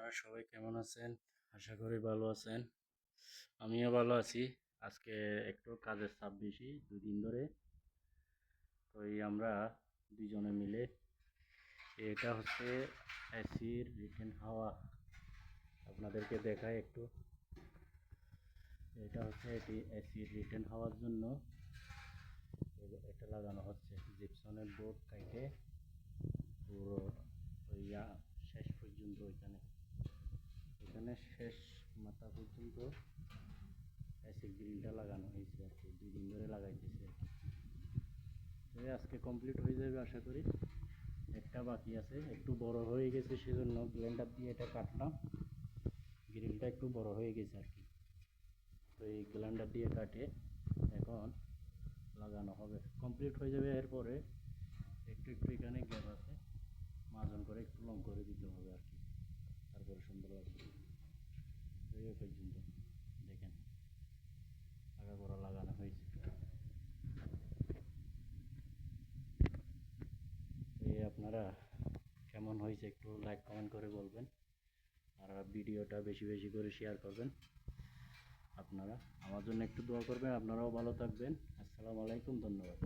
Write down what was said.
আপনারা সবাই কেমন আছেন? আশা করি ভালো আছেন। আমিও ভালো আছি। আজকে একটু কাজের চাপ বেশি ২ দিন ধরে। তো আমরা দুজনে মিলে এটা হচ্ছে এসির রিটেন হাওয়া। আপনাদেরকে দেখাই একটু। এটা হচ্ছে এসির রিটেন হাওয়ার জন্য এটা লাগানো হচ্ছে। জিপসনের বোর্ড কেটে পুরো শেষ পর্যন্ত এখানে শেষ মাথা পর্যন্ত এসির গ্রিলটা লাগানো হয়েছে আর কি। ২ দিন ধরে লাগাইতেছে আর কি। তো আজকে কমপ্লিট হয়ে যাবে আশা করি। একটা বাকি আছে, একটু বড় হয়ে গেছে সেজন্য ব্লেন্ডার দিয়ে এটা কাটলাম। গ্রিলটা একটু বড় হয়ে গেছে আর কি। তো এই গ্রাইন্ডার দিয়ে কাটে এখন লাগানো হবে, কমপ্লিট হয়ে যাবে। এরপরে একটু এখানে গ্যাপ আছে, মাজন করে একটু লং করে দিতে হবে আর কি, তারপরে সুন্দর লাগবে। এই পর্যন্ত দেখেন আগা করা লাগানো হয়েছে। এই আপনারা কেমন হয়েছে একটু লাইক কমেন্ট করে বলবেন, আর ভিডিওটা বেশি বেশি করে শেয়ার করবেন। আপনারা আমার জন্য একটু দোয়া করবেন। আপনারাও ভালো থাকবেন। আসসালামু আলাইকুম, ধন্যবাদ।